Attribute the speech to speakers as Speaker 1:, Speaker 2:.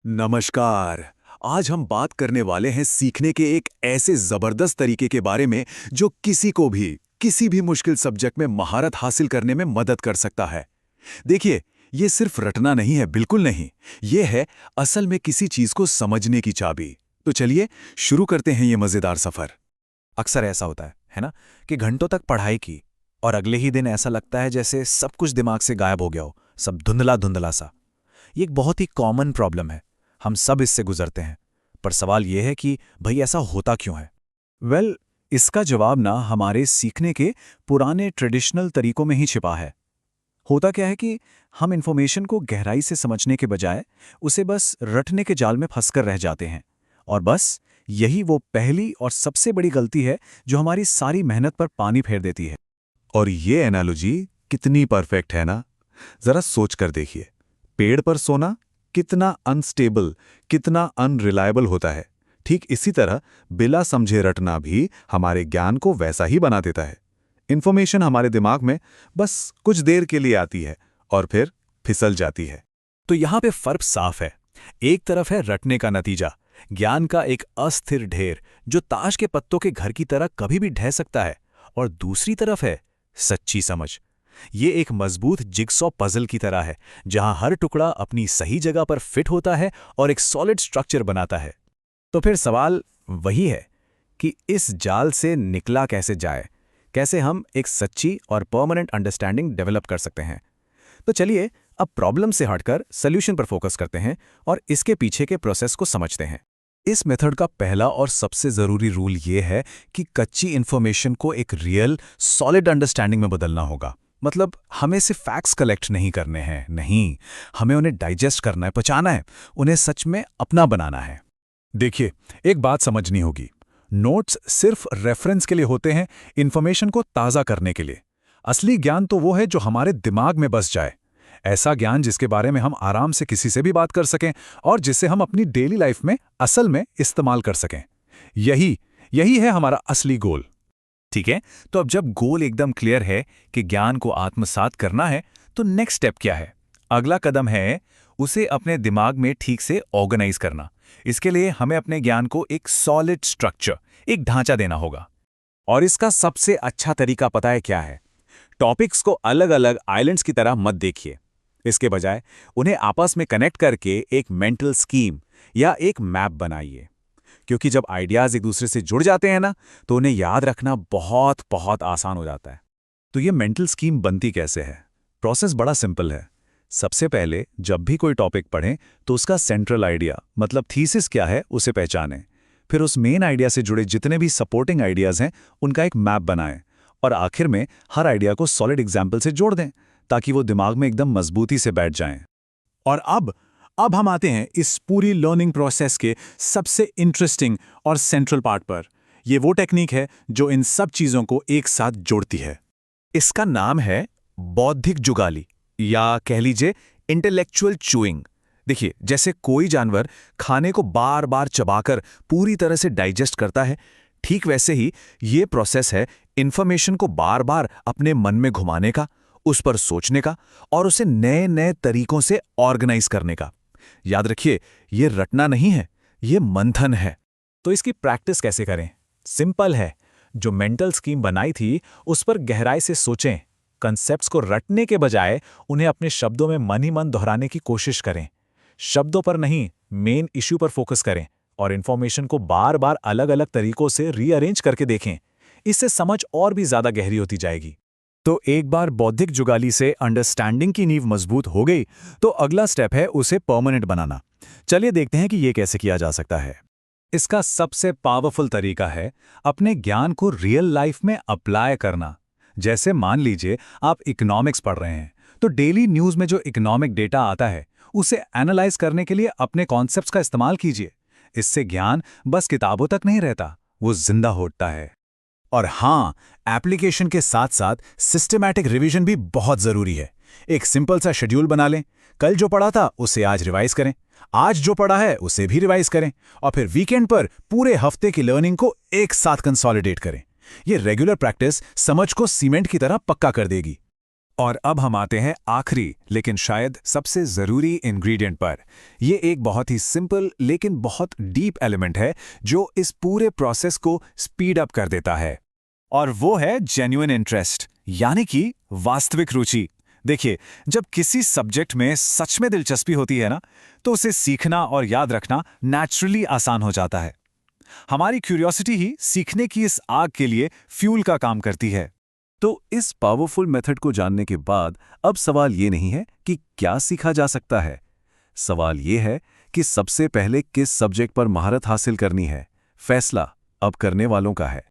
Speaker 1: नमस्कार। आज हम बात करने वाले हैं सीखने के एक ऐसे जबरदस्त तरीके के बारे में जो किसी को भी किसी भी मुश्किल सब्जेक्ट में महारत हासिल करने में मदद कर सकता है। देखिए, ये सिर्फ रटना नहीं है, बिल्कुल नहीं। ये है असल में किसी चीज को समझने की चाबी। तो चलिए शुरू करते हैं ये मजेदार सफर।
Speaker 2: अक्सर ऐसा होता है ना, कि घंटों तक पढ़ाई की और अगले ही दिन ऐसा लगता है जैसे सब कुछ दिमाग से गायब हो गया हो, सब धुंधला धुंधला सा। ये एक बहुत ही कॉमन प्रॉब्लम है, हम सब इससे गुजरते हैं। पर सवाल यह है कि भाई ऐसा होता क्यों है?
Speaker 1: इसका जवाब ना हमारे सीखने के पुराने ट्रेडिशनल तरीकों में ही छिपा है। होता क्या है कि हम इन्फॉर्मेशन को गहराई से समझने के बजाय उसे बस रटने के जाल में फंसकर रह जाते हैं। और बस यही वो पहली और सबसे बड़ी गलती है जो हमारी सारी मेहनत पर पानी फेर देती है।
Speaker 3: और ये एनालॉजी कितनी परफेक्ट है ना। जरा सोच कर देखिए, पेड़ पर सोना कितना अनस्टेबल, कितना अनरिलायबल होता है। ठीक इसी तरह बिना समझे रटना भी हमारे ज्ञान को वैसा ही बना देता है। इंफॉर्मेशन हमारे दिमाग में बस कुछ देर के लिए आती है और फिर फिसल जाती है।
Speaker 2: तो यहां पे फर्क साफ है। एक तरफ है रटने का नतीजा, ज्ञान का एक अस्थिर ढेर जो ताश के पत्तों के घर की तरह कभी भी ढह सकता है, और दूसरी तरफ है सच्ची समझ। ये एक मजबूत जिगसॉ पजल की तरह है, जहां हर टुकड़ा अपनी सही जगह पर फिट होता है और एक सॉलिड स्ट्रक्चर बनाता है। तो फिर सवाल वही है कि इस जाल से निकला कैसे जाए, कैसे हम एक सच्ची और परमानेंट अंडरस्टैंडिंग डेवलप कर सकते हैं। तो चलिए अब प्रॉब्लम से हटकर सॉल्यूशन पर फोकस करते हैं और इसके पीछे के प्रोसेस को समझते हैं। इस मेथड का पहला और सबसे जरूरी रूल ये है कि कच्ची इंफॉर्मेशन को एक रियल सॉलिड अंडरस्टैंडिंग में बदलना होगा। मतलब हमें सिर्फ फैक्ट्स कलेक्ट नहीं करने हैं, नहीं, हमें उन्हें डाइजेस्ट करना है, पचाना है, उन्हें सच में अपना बनाना है।
Speaker 1: देखिए, एक बात समझनी होगी, नोट्स सिर्फ रेफरेंस के लिए होते हैं, इंफॉर्मेशन को ताज़ा करने के लिए। असली ज्ञान तो वो है जो हमारे दिमाग में बस जाए। ऐसा ज्ञान जिसके बारे में हम आराम से किसी से भी बात कर सकें और जिसे हम अपनी डेली लाइफ में असल में इस्तेमाल कर सकें। यही यही है हमारा असली गोल।
Speaker 2: ठीक है, तो अब जब गोल एकदम क्लियर है कि ज्ञान को आत्मसात करना है, तो नेक्स्ट स्टेप क्या है? अगला कदम है उसे अपने दिमाग में ठीक से ऑर्गेनाइज करना। इसके लिए हमें अपने ज्ञान को एक सॉलिड स्ट्रक्चर, एक ढांचा देना होगा।
Speaker 1: और इसका सबसे अच्छा तरीका पता है क्या है? टॉपिक्स को अलग अलग आइलैंड्स की तरह मत देखिए। इसके बजाय उन्हें आपस में कनेक्ट करके एक मेंटल स्कीम या एक मैप बनाइए। क्योंकि जब आइडियाज एक दूसरे से जुड़ जाते हैं ना, तो उन्हें याद रखना बहुत बहुत आसान हो जाता है।
Speaker 3: तो ये मेंटल स्कीम बनती कैसे है? प्रोसेस बड़ा सिंपल है। सबसे पहले जब भी कोई टॉपिक पढ़ें तो उसका सेंट्रल आइडिया मतलब थीसिस क्या है उसे पहचानें। फिर उस मेन आइडिया से जुड़े जितने भी सपोर्टिंग आइडियाज हैं उनका एक मैप बनाएं, और आखिर में हर आइडिया को सॉलिड एग्जाम्पल से जोड़ दें ताकि वो दिमाग में एकदम मजबूती से बैठ जाएं।
Speaker 1: और अब हम आते हैं इस पूरी लर्निंग प्रोसेस के सबसे इंटरेस्टिंग और सेंट्रल पार्ट पर। ये वो टेक्निक है जो इन सब चीज़ों को एक साथ जोड़ती है।
Speaker 2: इसका नाम है बौद्धिक जुगाली, या कह लीजिए इंटेलेक्चुअल चूइंग। देखिए, जैसे कोई जानवर खाने को बार बार चबाकर पूरी तरह से डाइजेस्ट करता है, ठीक वैसे ही ये प्रोसेस है इंफॉर्मेशन को बार बार अपने मन में घुमाने का, उस पर सोचने का और उसे नए नए तरीकों से ऑर्गेनाइज करने का। याद रखिए, ये रटना नहीं है, ये मंथन है।
Speaker 1: तो इसकी प्रैक्टिस कैसे करें? सिंपल है। जो मेंटल स्कीम बनाई थी उस पर गहराई से सोचें। कंसेप्ट्स को रटने के बजाय उन्हें अपने शब्दों में मन ही मन दोहराने की कोशिश करें। शब्दों पर नहीं, मेन इश्यू पर फोकस करें और इंफॉर्मेशन को बार बार अलग अलग तरीकों से रीअरेंज करके देखें। इससे समझ और भी ज्यादा गहरी होती जाएगी। तो एक बार बौद्धिक जुगाली से अंडरस्टैंडिंग की नींव मजबूत हो गई, तो अगला स्टेप है उसे परमानेंट बनाना। चलिए देखते हैं कि यह कैसे किया जा सकता है। इसका सबसे पावरफुल तरीका है अपने ज्ञान को रियल लाइफ में अप्लाई करना। जैसे मान लीजिए आप इकोनॉमिक्स पढ़ रहे हैं, तो डेली न्यूज़ में जो इकोनॉमिक डेटा आता है उसे एनालाइज करने के लिए अपने कॉन्सेप्ट्स का इस्तेमाल कीजिए। इससे ज्ञान बस किताबों तक नहीं रहता, वो जिंदा होता है। और हाँ, एप्लीकेशन के साथ साथ सिस्टमैटिक रिवीजन भी बहुत जरूरी है। एक सिंपल सा शेड्यूल बना लें। कल जो पढ़ा था उसे आज रिवाइज करें, आज जो पढ़ा है उसे भी रिवाइज करें, और फिर वीकेंड पर पूरे हफ्ते की लर्निंग को एक साथ कंसोलिडेट करें। ये रेगुलर प्रैक्टिस समझ को सीमेंट की तरह पक्का कर देगी।
Speaker 2: और अब हम आते हैं आखिरी लेकिन शायद सबसे ज़रूरी इंग्रेडिएंट पर। ये एक बहुत ही सिंपल लेकिन बहुत डीप एलिमेंट है जो इस पूरे प्रोसेस को स्पीड अप कर देता है। और वो है जेन्युइन इंटरेस्ट, यानी कि वास्तविक रुचि। देखिए, जब किसी सब्जेक्ट में सच में दिलचस्पी होती है ना, तो उसे सीखना और याद रखना नेचुरली आसान हो जाता है। हमारी क्यूरियोसिटी ही सीखने की इस आग के लिए फ्यूल का काम करती है।
Speaker 3: तो इस पावरफुल मेथड को जानने के बाद अब सवाल ये नहीं है कि क्या सीखा जा सकता है। सवाल ये है कि सबसे पहले किस सब्जेक्ट पर महारत हासिल करनी है। फैसला अब करने वालों का है।